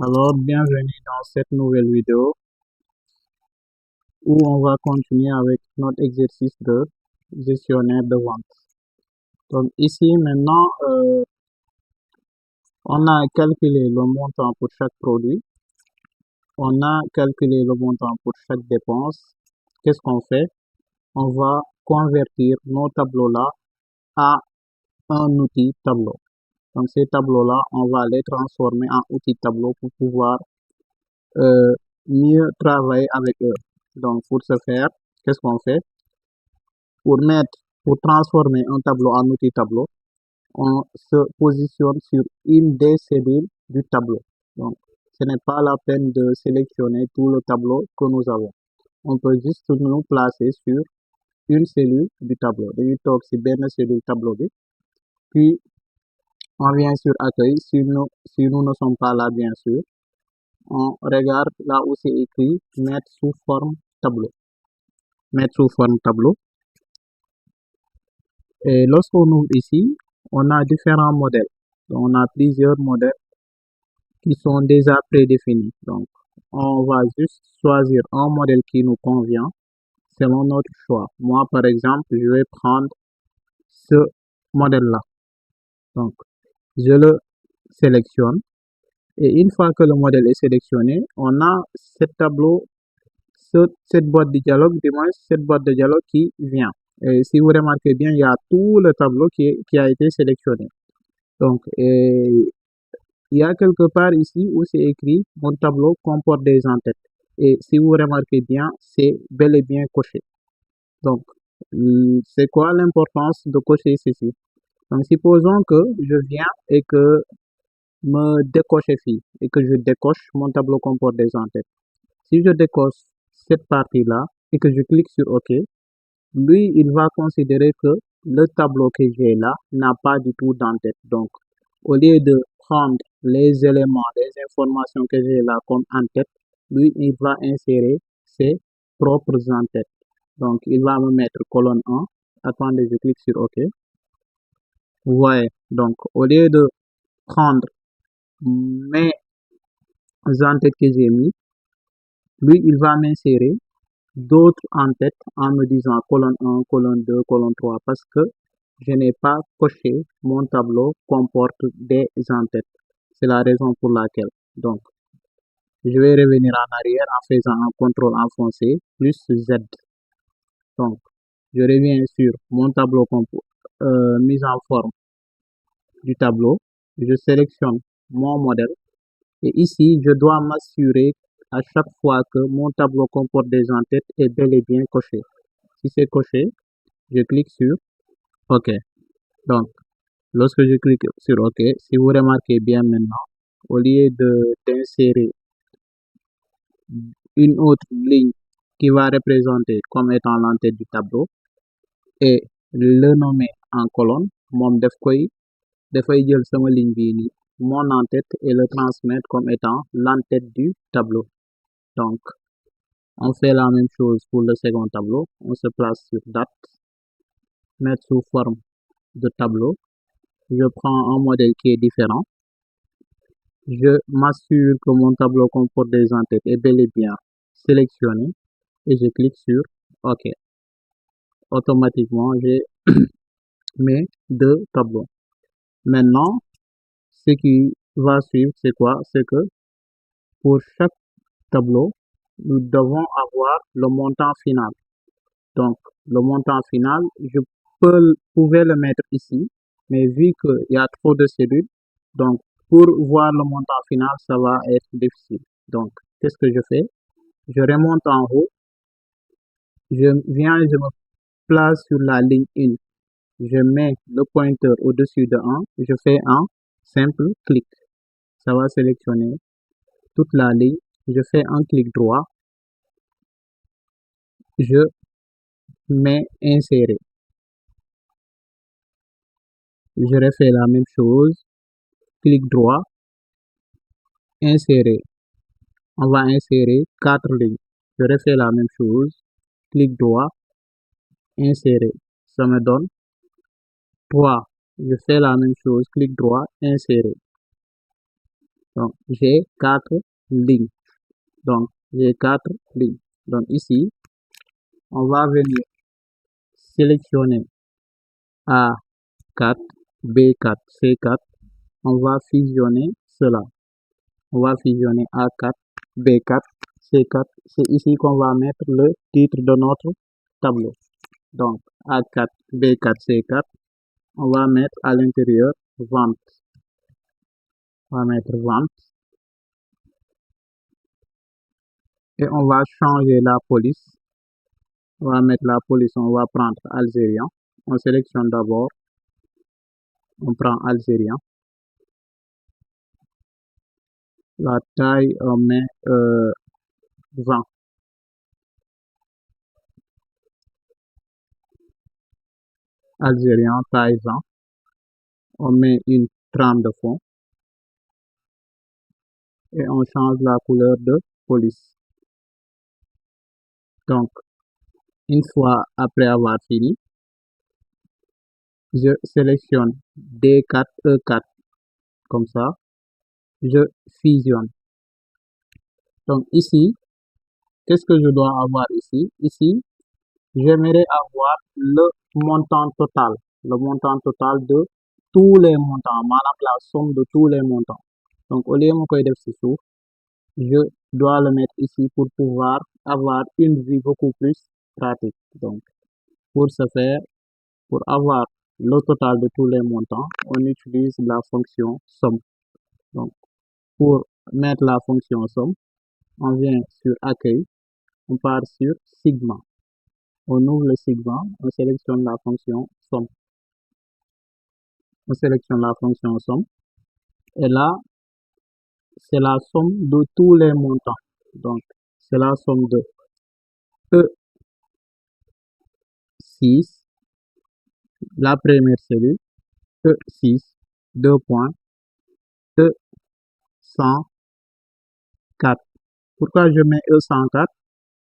Alors, bienvenue dans cette nouvelle vidéo où on va continuer avec notre exercice de gestionnaire de vente. Donc ici maintenant, on a calculé le montant pour chaque produit, on a calculé le montant pour chaque dépense. Qu'est-ce qu'on fait? On va convertir nos tableaux-là à un outil tableau. Donc ces tableaux-là, on va les transformer en outils tableau pour pouvoir euh, mieux travailler avec eux. Donc pour ce faire, qu'est-ce qu'on fait? Pour transformer un tableau en outil tableau, on se positionne sur une des cellules du tableau. Donc, ce n'est pas la peine de sélectionner tout le tableau que nous avons. On peut juste nous placer sur une cellule du tableau. dañuy toog ci benn cellule tableau bi, puis on vient sur accueil. Si nous ne sommes pas là, bien sûr, on regarde là où c'est écrit mettre sous forme tableau. Mettre sous forme tableau. Et lorsqu'on ouvre ici, on a différents modèles. Donc, on a plusieurs modèles qui sont déjà prédéfinis. Donc, on va juste choisir un modèle qui nous convient selon notre choix. Moi, par exemple, je vais prendre ce modèle-là. Donc, je le sélectionne. Et une fois que le modèle est sélectionné, on a ce tableau, cette boîte de dialogue, du moins cette boîte de dialogue qui vient. Et si vous remarquez bien, il y a tout le tableau qui a été sélectionné. Donc, il y a quelque part ici où c'est écrit mon tableau comporte des en-têtes. Et si vous remarquez bien, c'est bel et bien coché. Donc, c'est quoi l'importance de cocher ceci? Donc, supposons que je viens et que me décoche ici et que je décoche mon tableau comporte des en-têtes. Si je décoche cette partie-là et que je clique sur OK, lui, il va considérer que le tableau que j'ai là n'a pas du tout d'en-tête. Donc, au lieu de prendre les éléments, les informations que j'ai là comme en-tête, lui, il va insérer ses propres en-têtes. Donc, il va me mettre colonne 1. Attendez, je clique sur OK. Vous voyez, donc, au lieu de prendre mes en-têtes que j'ai mis, lui, il va m'insérer d'autres en-têtes en me disant colonne 1, colonne 2, colonne 3, parce que je n'ai pas coché mon tableau comporte des en-têtes. C'est la raison pour laquelle. Donc, je vais revenir en arrière en faisant un contrôle enfoncé plus Z. Donc, je reviens sur mon tableau mise en forme du tableau. Je sélectionne mon modèle et ici, je dois m'assurer à chaque fois que mon tableau comporte des en-têtes est bel et bien coché. Si c'est coché, je clique sur OK. Donc, lorsque je clique sur OK, si vous remarquez bien maintenant, au lieu d'insérer une autre ligne qui va représenter comme étant l'entête du tableau et le nommer en colonne, moom dafay jël sama ligne bii nii mon en-tête et le transmettre comme étant l'entête du tableau. Donc, on fait la même chose pour le second tableau. On se place sur date, mettre sous forme de tableau. Je prends un modèle qui est différent. Je m'assure que mon tableau comporte des en-têtes est bel et bien sélectionné et je clique sur OK. Automatiquement, j'ai mes deux tableaux. Maintenant, ce qui va suivre, c'est quoi? C'est que pour chaque tableau, nous devons avoir le montant final. Donc, le montant final, pouvais le mettre ici, mais vu qu'il y a trop de cellules, donc pour voir le montant final, ça va être difficile. Donc, qu'est-ce que je fais? Je remonte en haut, je viens et je me place sur la ligne 1. Je mets le pointeur au-dessus de 1, je fais un simple clic. Ça va sélectionner toute la ligne. Je fais un clic droit, je mets insérer. Je refais la même chose, clic droit, insérer. On va insérer 4 lignes. Je refais la même chose, clic droit, insérer. Ça me donne 3. Je fais la même chose, clic droit, insérer. Donc, j'ai quatre lignes. Donc, j'ai quatre lignes. Donc, ici, on va venir sélectionner A4, B4, C4. On va fusionner cela. On va fusionner A4, B4, C4. C'est ici qu'on va mettre le titre de notre tableau. Donc, A4, B4, C4. On va mettre à l'intérieur vente. On va mettre vente. Et on va changer la police. On va mettre la police, on va prendre algérien. On sélectionne d'abord. On prend algérien. La taille, on met 20. Algérien, taille 20. On met une trame de fond et on change la couleur de police. Donc, une fois après avoir fini, je sélectionne D4, E4 comme ça. Je fusionne. Donc ici, qu'est-ce que je dois avoir ici? Ici, j'aimerais avoir le montant total. Le montant total de tous les montants. Maanaam la somme de tous les montants. Donc au lieu ma koy def ci suuf, je dois le mettre ici pour pouvoir avoir une vue beaucoup plus pratique. Donc pour ce faire, pour avoir le total de tous les montants, on utilise la fonction somme. Donc pour mettre la fonction somme, on vient sur accueil, on part sur sigma. On ouvre le sigma, on sélectionne la fonction somme. On sélectionne la fonction somme. Et là, c'est la somme de tous les montants. Donc, c'est la somme de E6, la première cellule, E6, 2 points, E104. Pourquoi je mets E104?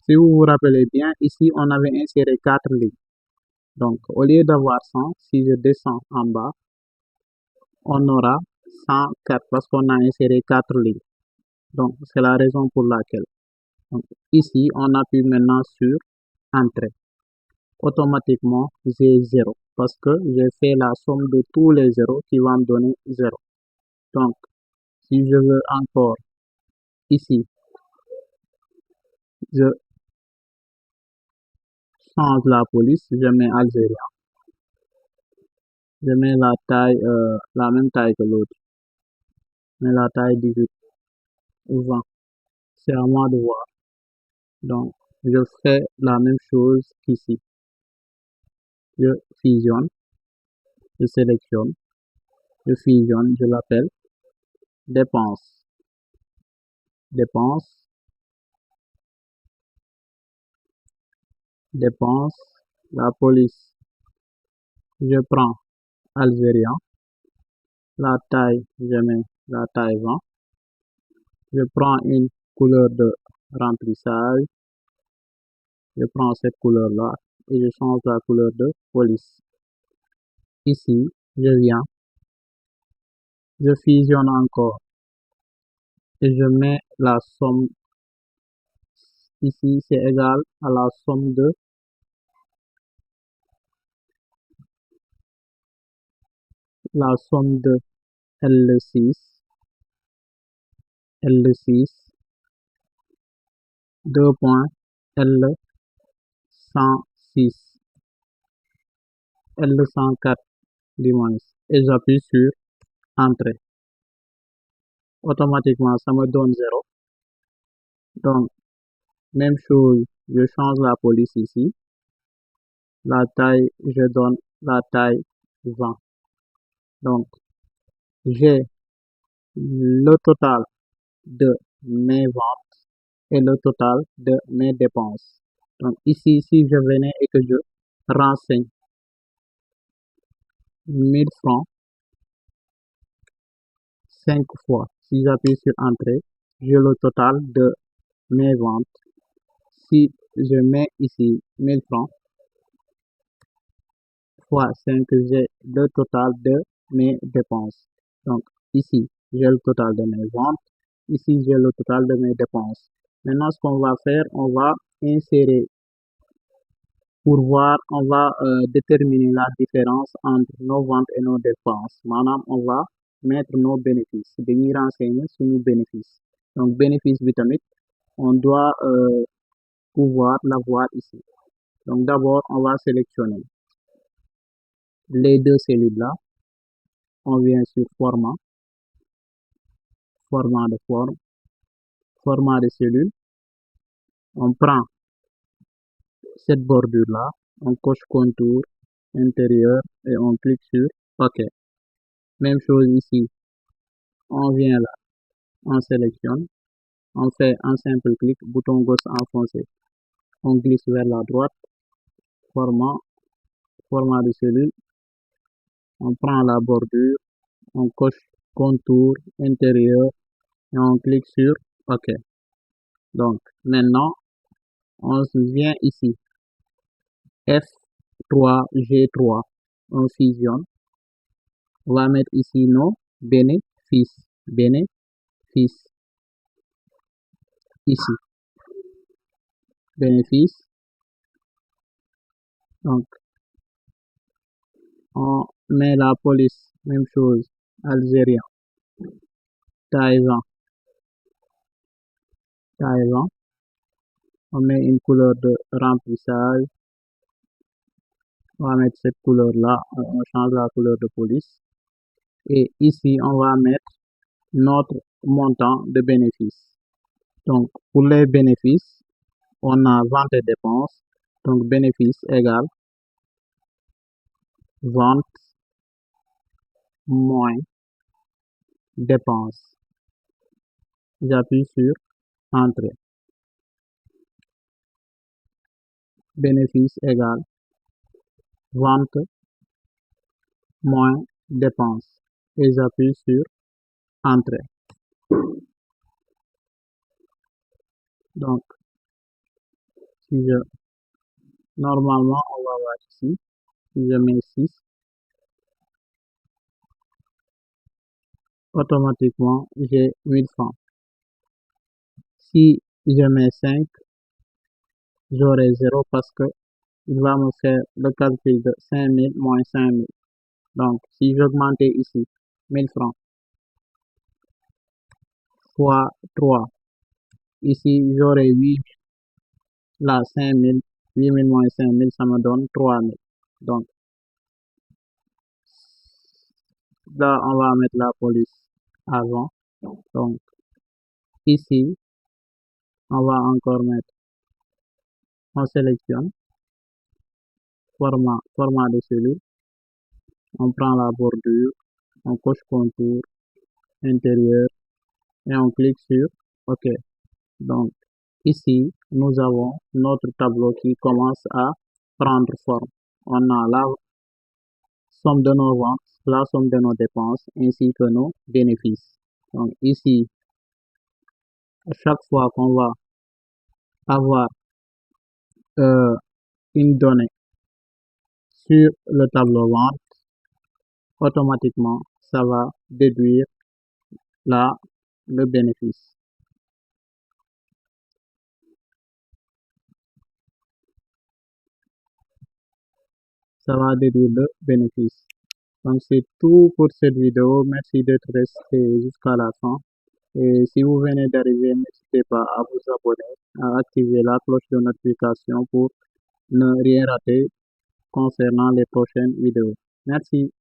Si vous vous rappelez bien, ici, on avait inséré 4 lignes. Donc, au lieu d'avoir 100, si je descends en bas, on aura 104 parce qu'on a inséré 4 lignes. Donc, c'est la raison pour laquelle. Donc, ici, on appuie maintenant sur Entrée. Automatiquement, j'ai 0 parce que j'ai fait la somme de tous les zéros qui va me donner 0. Donc, si je veux encore ici, je change la police, je mets algérien. Je mets la taille, la même taille que l'autre. Je mets la taille 18 ou 20. C'est à moi de voir. Donc, je fais la même chose qu'ici. Je fusionne, je sélectionne, je fusionne, je l'appelle dépense. Dépense, dépense, la police. Je prends algérien, la taille, je mets la taille 20. Je prends une couleur de remplissage, je prends cette couleur-là et je change la couleur de police. Ici, je viens, je fusionne encore et je mets la somme. Ici, c'est égal à la somme de L6, L6, 2 points, L106, L104 du moins. Et j'appuie sur Entrée. Automatiquement, ça me donne 0. Donc, même chose, je change la police ici. La taille, je donne la taille 20. Donc, j'ai le total de mes ventes et le total de mes dépenses. Donc, ici, si je venais et que je renseigne 1000 francs 5 fois, si j'appuie sur Entrée, j'ai le total de mes ventes. Si je mets ici 1000 francs fois 5, j'ai le total de mes dépenses. Donc, ici, j'ai le total de mes ventes. Ici, j'ai le total de mes dépenses. Maintenant, ce qu'on va faire, on va insérer pour voir, on va déterminer la différence entre nos ventes et nos dépenses. Maintenant, on va mettre nos bénéfices. Dañuy renseigner suñu bénéfice. Donc, bénéfice bi tamit, on doit pouvoir l'avoir ici. Donc, d'abord, on va sélectionner les deux cellules là. On vient sur format, format de forme, format de cellule. On prend cette bordure là, on coche contour intérieur et on clique sur OK. Même chose ici. On vient là, on sélectionne, on fait un simple clic, bouton gauche enfoncé. On glisse vers la droite, format, format de cellule. On prend la bordure, on coche contour intérieur et on clique sur OK. Donc, maintenant, on vient ici. F3, G3, on fusionne. On va mettre ici nos bénéfices. Bénéfices. Ici. Bénéfices. Donc, on met la police, même chose. Algérien. Taïwan. Taïwan. On met une couleur de remplissage. On va mettre cette couleur-là. On change la couleur de police. Et ici, on va mettre notre montant de bénéfices. Donc, pour les bénéfices, on a vente et dépenses. Donc, bénéfice égale vente moins dépenses. J'appuie sur Entrée. Bénéfice égale vente moins dépenses. Et j'appuie sur Entrée. Donc, si je, normalement, on va voir ici. Si je mets 6, automatiquement, j'ai 1000 francs. Si je mets 5, j'aurai 0 parce que il va me faire le calcul de 5000 moins 5000. Donc, si j'augmentais ici 1000 francs fois 3, ici j'aurai 8, là 5000, 8000 moins 5000, ça me donne 3000. Donc, là, on va mettre la police avant. Donc, ici, on va encore mettre, on sélectionne, format de cellule, on prend la bordure, on coche contour intérieur et on clique sur OK. Donc, ici, nous avons notre tableau qui commence à prendre forme. On a la somme de nos ventes, la somme de nos dépenses, ainsi que nos bénéfices. Donc, ici, à chaque fois qu'on va avoir euh, une donnée sur le tableau vente, automatiquement, ça va déduire le bénéfice. Ça va déduire le bénéfice. Donc, c'est tout pour cette vidéo. Merci d'être resté jusqu'à la fin. Et si vous venez d'arriver, n'hésitez pas à vous abonner, à activer la cloche de notification pour ne rien rater concernant les prochaines vidéos. Merci.